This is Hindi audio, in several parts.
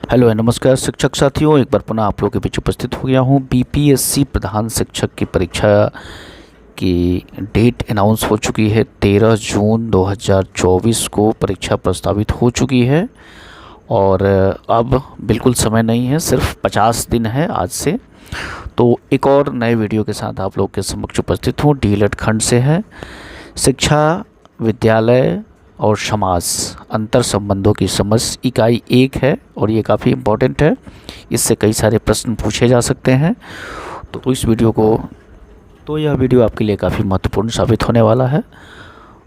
हेलो नमस्कार शिक्षक साथियों, एक बार पुनः आप लोगों के बीच उपस्थित हो गया हूँ। बीपीएससी प्रधान शिक्षक की परीक्षा की डेट अनाउंस हो चुकी है। 13 जून 2024 को परीक्षा प्रस्तावित हो चुकी है और अब बिल्कुल समय नहीं है, सिर्फ 50 दिन है आज से। तो एक और नए वीडियो के साथ आप लोग के समक्ष उपस्थित हूँ। डीएलएड खंड से है शिक्षा, विद्यालय और समाज, अंतर संबंधों की समझ, इकाई 1 है और ये काफ़ी इम्पोर्टेंट है। इससे कई सारे प्रश्न पूछे जा सकते हैं। यह वीडियो आपके लिए काफ़ी महत्वपूर्ण साबित होने वाला है।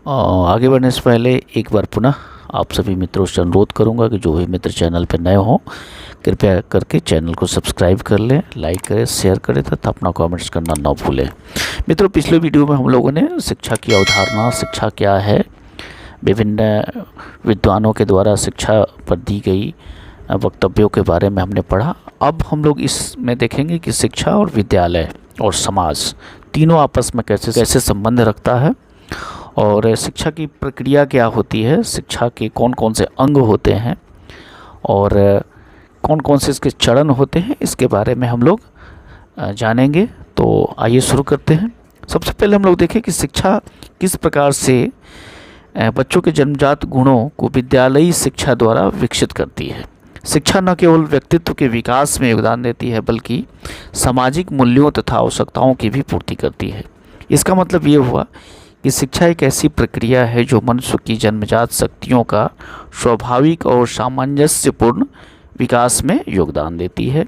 आगे बढ़ने से पहले एक बार पुनः आप सभी मित्रों से अनुरोध करूंगा कि जो भी मित्र चैनल पर नए हों कृपया करके चैनल को सब्सक्राइब कर लें, लाइक करें, शेयर करें तथा अपना कमेंट्स करना ना भूलें। मित्रों, पिछले वीडियो में हम लोगों ने शिक्षा की अवधारणा, शिक्षा क्या है, विभिन्न विद्वानों के द्वारा शिक्षा पर दी गई वक्तव्यों के बारे में हमने पढ़ा। अब हम लोग इसमें देखेंगे कि शिक्षा और विद्यालय और समाज तीनों आपस में कैसे कैसे संबंध रखता है और शिक्षा की प्रक्रिया क्या होती है, शिक्षा के कौन कौन से अंग होते हैं और कौन कौन से इसके चरण होते हैं, इसके बारे में हम लोग जानेंगे। तो आइए शुरू करते हैं। सबसे पहले हम लोग देखें कि शिक्षा किस प्रकार से बच्चों के जन्मजात गुणों को विद्यालयी शिक्षा द्वारा विकसित करती है। शिक्षा न केवल व्यक्तित्व के विकास में योगदान देती है बल्कि सामाजिक मूल्यों तथा आवश्यकताओं की भी पूर्ति करती है। इसका मतलब ये हुआ कि शिक्षा एक ऐसी प्रक्रिया है जो मनुष्य की जन्मजात शक्तियों का स्वाभाविक और सामंजस्यपूर्ण विकास में योगदान देती है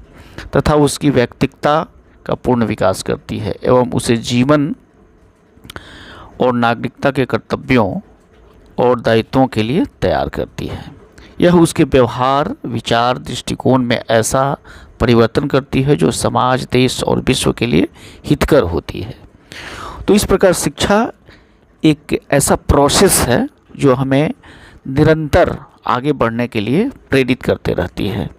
तथा उसकी व्यक्तित्वता का पूर्ण विकास करती है एवं उसे जीवन और नागरिकता के कर्तव्यों और दायित्वों के लिए तैयार करती है। यह उसके व्यवहार, विचार, दृष्टिकोण में ऐसा परिवर्तन करती है जो समाज, देश और विश्व के लिए हितकर होती है। तो इस प्रकार शिक्षा एक ऐसा प्रोसेस है जो हमें निरंतर आगे बढ़ने के लिए प्रेरित करते रहती है।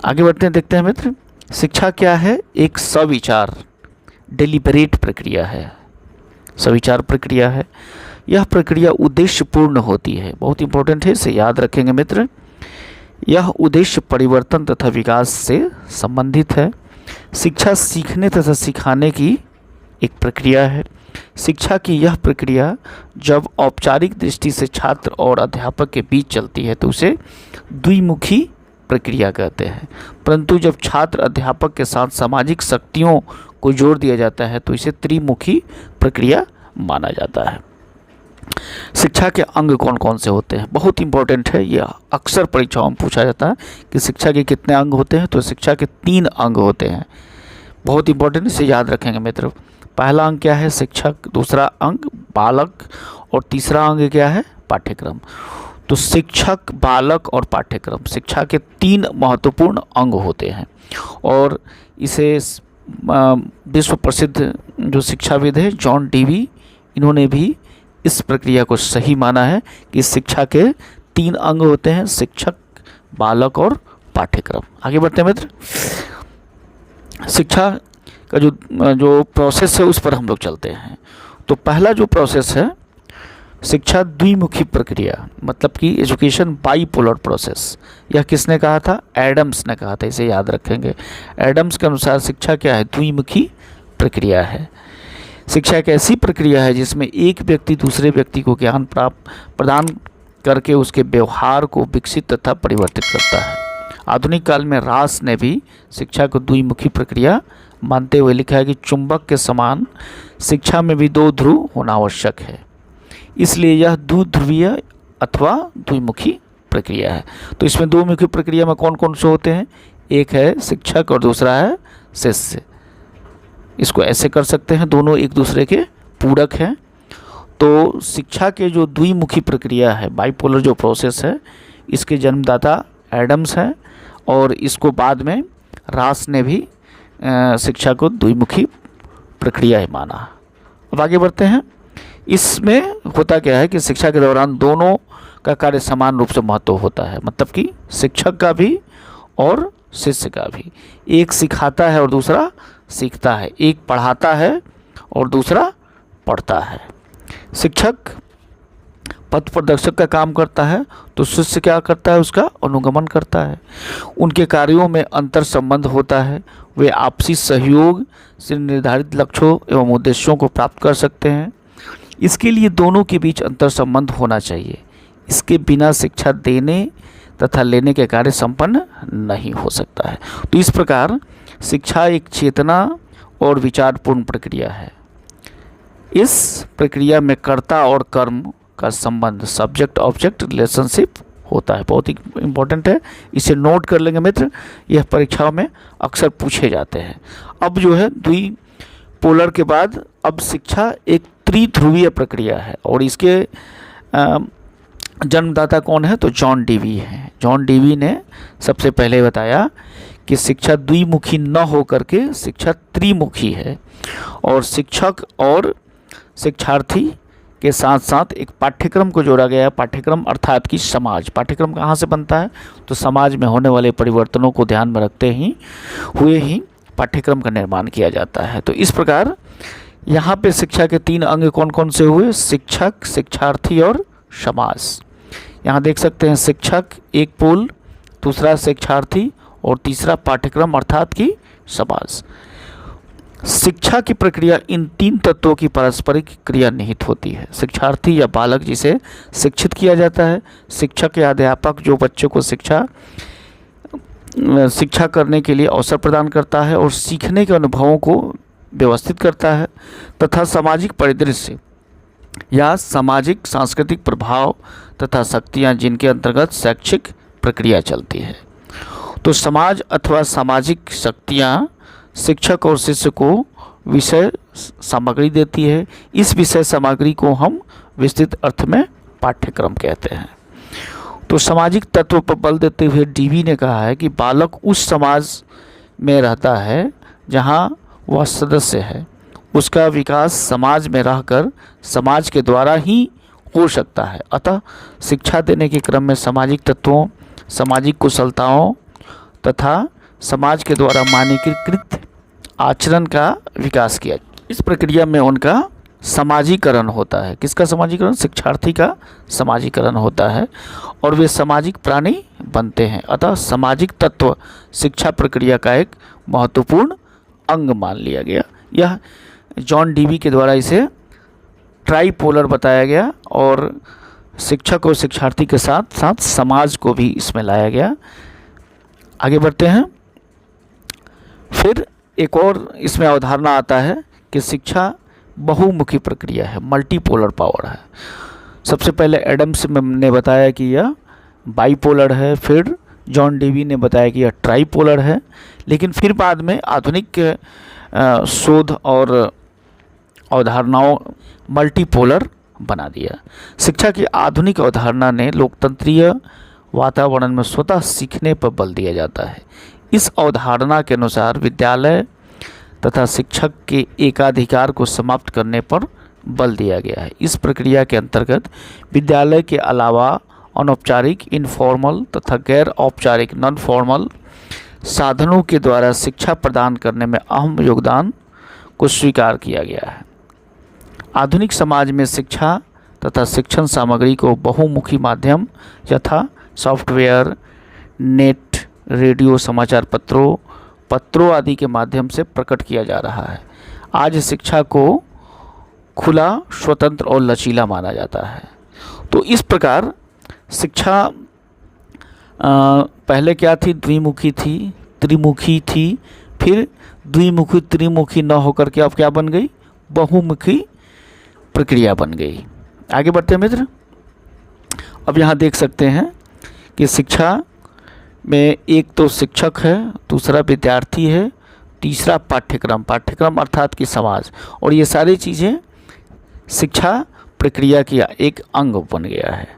आगे बढ़ते हैं, देखते हैं मित्र, शिक्षा क्या है। एक सविचार, डेलिबरेट प्रक्रिया है, सविचार प्रक्रिया है। यह प्रक्रिया उद्देश्यपूर्ण होती है, बहुत इंपॉर्टेंट है, इसे याद रखेंगे मित्र। यह उद्देश्य परिवर्तन तथा विकास से संबंधित है। शिक्षा सीखने तथा सिखाने की एक प्रक्रिया है। शिक्षा की यह प्रक्रिया जब औपचारिक दृष्टि से छात्र और अध्यापक के बीच चलती है तो उसे द्विमुखी प्रक्रिया कहते हैं, परंतु जब छात्र अध्यापक के साथ सामाजिक शक्तियों को जोड़ दिया जाता है तो इसे त्रिमुखी प्रक्रिया माना जाता है। शिक्षा के अंग कौन कौन से होते हैं, बहुत इंपॉर्टेंट है, यह अक्सर परीक्षाओं में पूछा जाता है कि शिक्षा के कितने अंग होते हैं। तो शिक्षा के 3 अंग होते हैं, बहुत इंपॉर्टेंट, इसे याद रखेंगे मित्र। पहला अंग क्या है, शिक्षक, दूसरा अंग बालक और तीसरा अंग क्या है, पाठ्यक्रम। तो शिक्षक, बालक और पाठ्यक्रम शिक्षा के 3 महत्वपूर्ण अंग होते हैं और इसे विश्व प्रसिद्ध जो शिक्षाविद है जॉन डीवी, इन्होंने भी इस प्रक्रिया को सही माना है कि शिक्षा के 3 अंग होते हैं, शिक्षक, बालक और पाठ्यक्रम। आगे बढ़ते हैं मित्र, शिक्षा का जो प्रोसेस है उस पर हम लोग चलते हैं। तो पहला जो प्रोसेस है शिक्षा द्विमुखी प्रक्रिया, मतलब कि एजुकेशन बाईपोलर प्रोसेस। यह किसने कहा था, एडम्स ने कहा था, इसे याद रखेंगे। एडम्स के अनुसार शिक्षा क्या है, द्विमुखी प्रक्रिया है। शिक्षा एक ऐसी प्रक्रिया है जिसमें एक व्यक्ति दूसरे व्यक्ति को ज्ञान प्रदान करके उसके व्यवहार को विकसित तथा परिवर्तित करता है। आधुनिक काल में रास ने भी शिक्षा को द्विमुखी प्रक्रिया मानते हुए लिखा है कि चुंबक के समान शिक्षा में भी 2 ध्रुव होना आवश्यक है, इसलिए यह द्विध्रुवीय अथवा द्विमुखी प्रक्रिया है। तो इसमें 2 मुखी प्रक्रिया में कौन कौन से होते हैं, एक है शिक्षक और दूसरा है शिष्य। इसको ऐसे कर सकते हैं, दोनों एक दूसरे के पूरक हैं। तो शिक्षा के जो द्विमुखी प्रक्रिया है, बाइपोलर जो प्रोसेस है, इसके जन्मदाता एडम्स हैं और इसको बाद में रास ने भी शिक्षा को द्विमुखी प्रक्रिया ही माना। अब आगे बढ़ते हैं, इसमें होता क्या है कि शिक्षा के दौरान दोनों का कार्य समान रूप से महत्व होता है, मतलब कि शिक्षक का भी और शिष्य का भी। एक सिखाता है और दूसरा सीखता है, एक पढ़ाता है और दूसरा पढ़ता है। शिक्षक पथ प्रदर्शक का काम करता है तो शिष्य क्या करता है, उसका अनुगमन करता है। उनके कार्यों में अंतर संबंध होता है, वे आपसी सहयोग से निर्धारित लक्ष्यों एवं उद्देश्यों को प्राप्त कर सकते हैं। इसके लिए दोनों के बीच अंतर संबंध होना चाहिए। इसके बिना शिक्षा देने तथा लेने के कार्य संपन्न नहीं हो सकता है। तो इस प्रकार शिक्षा एक चेतना और विचारपूर्ण प्रक्रिया है। इस प्रक्रिया में कर्ता और कर्म का संबंध सब्जेक्ट ऑब्जेक्ट रिलेशनशिप होता है। बहुत ही इम्पोर्टेंट है, इसे नोट कर लेंगे मित्र, यह परीक्षाओं में अक्सर पूछे जाते हैं। अब जो है द्विपोलर के बाद अब शिक्षा एक त्रिध्रुवीय प्रक्रिया है और इसके जन्मदाता कौन है, तो जॉन डीवी हैं। जॉन डीवी ने सबसे पहले बताया कि शिक्षा द्विमुखी न होकर के शिक्षा त्रिमुखी है और शिक्षक और शिक्षार्थी के साथ साथ एक पाठ्यक्रम को जोड़ा गया है। पाठ्यक्रम अर्थात कि समाज। पाठ्यक्रम कहाँ से बनता है, तो समाज में होने वाले परिवर्तनों को ध्यान में रखते हुए ही पाठ्यक्रम का निर्माण किया जाता है। तो इस प्रकार यहाँ पे शिक्षा के 3 अंग कौन कौन से हुए, शिक्षक, शिक्षार्थी और समाज। यहाँ देख सकते हैं शिक्षक एक पोल, दूसरा शिक्षार्थी और तीसरा पाठ्यक्रम अर्थात कि समाज। शिक्षा की प्रक्रिया इन 3 तत्वों की पारस्परिक क्रिया निहित होती है। शिक्षार्थी या बालक जिसे शिक्षित किया जाता है, शिक्षक या अध्यापक जो बच्चों को शिक्षा करने के लिए अवसर प्रदान करता है और सीखने के अनुभवों को व्यवस्थित करता है, तथा सामाजिक परिदृश्य या सामाजिक सांस्कृतिक प्रभाव तथा शक्तियाँ जिनके अंतर्गत शैक्षिक प्रक्रिया चलती है। तो समाज अथवा सामाजिक शक्तियाँ शिक्षक और शिष्य को विषय सामग्री देती है। इस विषय सामग्री को हम विस्तृत अर्थ में पाठ्यक्रम कहते हैं। तो सामाजिक तत्व पर बल देते हुए डीवी ने कहा है कि बालक उस समाज में रहता है जहाँ वह सदस्य है। उसका विकास समाज में रहकर समाज के द्वारा ही हो सकता है। अतः शिक्षा देने के क्रम में सामाजिक तत्वों, सामाजिक कुशलताओं तथा समाज के द्वारा मानकीकृत आचरण का विकास किया। इस प्रक्रिया में उनका समाजीकरण होता है। किसका समाजीकरण, शिक्षार्थी का समाजीकरण होता है और वे सामाजिक प्राणी बनते हैं। अतः सामाजिक तत्व शिक्षा प्रक्रिया का एक महत्वपूर्ण अंग मान लिया गया। यह जॉन डीवी के द्वारा इसे ट्राइपोलर बताया गया और शिक्षक और शिक्षार्थी के साथ साथ समाज को भी इसमें लाया गया। आगे बढ़ते हैं। फिर एक और इसमें अवधारणा आता है कि शिक्षा बहुमुखी प्रक्रिया है, मल्टीपोलर पावर है। सबसे पहले एडम्स ने बताया कि यह बाइपोलर है, फिर जॉन डीवी ने बताया कि यह ट्राइपोलर है, लेकिन फिर बाद में आधुनिक शोध और अवधारणाओं मल्टीपोलर बना दिया। शिक्षा की आधुनिक अवधारणा ने लोकतंत्रीय वातावरण में स्वतः सीखने पर बल दिया जाता है। इस अवधारणा के अनुसार विद्यालय तथा शिक्षक के एकाधिकार को समाप्त करने पर बल दिया गया है। इस प्रक्रिया के अंतर्गत विद्यालय के अलावा अनौपचारिक इनफॉर्मल तथा गैर औपचारिक नॉन फॉर्मल साधनों के द्वारा शिक्षा प्रदान करने में अहम योगदान को स्वीकार किया गया है। आधुनिक समाज में शिक्षा तथा शिक्षण सामग्री को बहुमुखी माध्यम यथा सॉफ्टवेयर, नेट, रेडियो, समाचार पत्रों आदि के माध्यम से प्रकट किया जा रहा है। आज शिक्षा को खुला, स्वतंत्र और लचीला माना जाता है। तो इस प्रकार शिक्षा पहले क्या थी, द्विमुखी थी, त्रिमुखी थी, फिर द्विमुखी त्रिमुखी न होकर के अब क्या बन गई, बहुमुखी प्रक्रिया बन गई। आगे बढ़ते हैं मित्र। अब यहाँ देख सकते हैं कि शिक्षा में एक तो शिक्षक है, दूसरा विद्यार्थी है, तीसरा पाठ्यक्रम अर्थात कि समाज, और ये सारी चीज़ें शिक्षा प्रक्रिया की एक अंग बन गया है।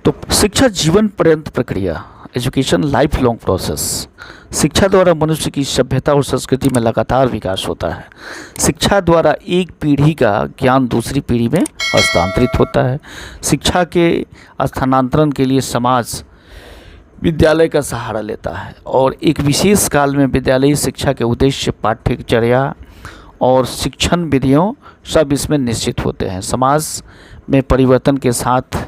तो शिक्षा जीवन पर्यंत प्रक्रिया, एजुकेशन लाइफ लॉन्ग प्रोसेस। शिक्षा द्वारा मनुष्य की सभ्यता और संस्कृति में लगातार विकास होता है। शिक्षा द्वारा एक पीढ़ी का ज्ञान दूसरी पीढ़ी में हस्तांतरित होता है। शिक्षा के स्थानांतरण के लिए समाज विद्यालय का सहारा लेता है और एक विशेष काल में विद्यालयी शिक्षा के उद्देश्य, पाठ्यचर्या और शिक्षण विधियों सब इसमें निश्चित होते हैं। समाज में परिवर्तन के साथ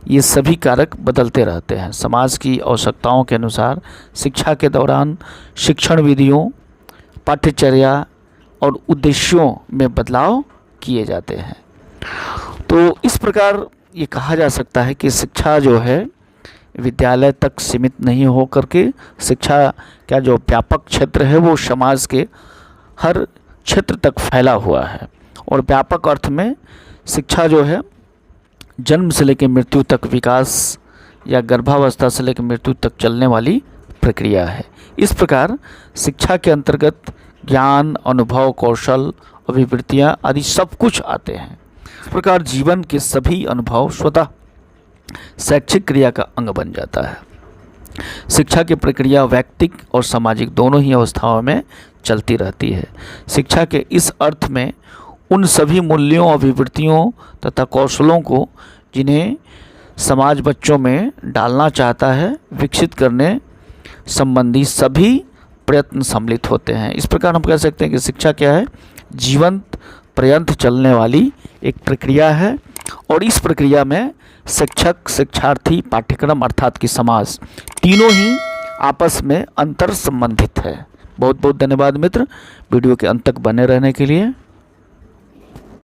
ये सभी कारक बदलते रहते हैं। समाज की आवश्यकताओं के अनुसार शिक्षा के दौरान शिक्षण विधियों, पाठ्यचर्या और उद्देश्यों में बदलाव किए जाते हैं। तो इस प्रकार ये कहा जा सकता है कि शिक्षा जो है विद्यालय तक सीमित नहीं हो करके शिक्षा का जो व्यापक क्षेत्र है वो समाज के हर क्षेत्र तक फैला हुआ है। और व्यापक अर्थ में शिक्षा जो है जन्म से लेकर मृत्यु तक विकास या गर्भावस्था से लेकर मृत्यु तक चलने वाली प्रक्रिया है। इस प्रकार शिक्षा के अंतर्गत ज्ञान, अनुभव, कौशल, अभिवृत्तियाँ आदि सब कुछ आते हैं। इस प्रकार जीवन के सभी अनुभव स्वतः शैक्षिक क्रिया का अंग बन जाता है। शिक्षा की प्रक्रिया वैयक्तिक और सामाजिक दोनों ही अवस्थाओं में चलती रहती है। शिक्षा के इस अर्थ में उन सभी मूल्यों, अभिवृत्तियों तथा कौशलों को जिन्हें समाज बच्चों में डालना चाहता है, विकसित करने संबंधी सभी प्रयत्न सम्मिलित होते हैं। इस प्रकार हम कह सकते हैं कि शिक्षा क्या है, जीवंत पर्यंत चलने वाली एक प्रक्रिया है। और इस प्रक्रिया में शिक्षक, शिक्षार्थी, पाठ्यक्रम अर्थात कि समाज तीनों ही आपस में अंतर संबंधित है। बहुत बहुत धन्यवाद मित्र, वीडियो के अंत तक बने रहने के लिए।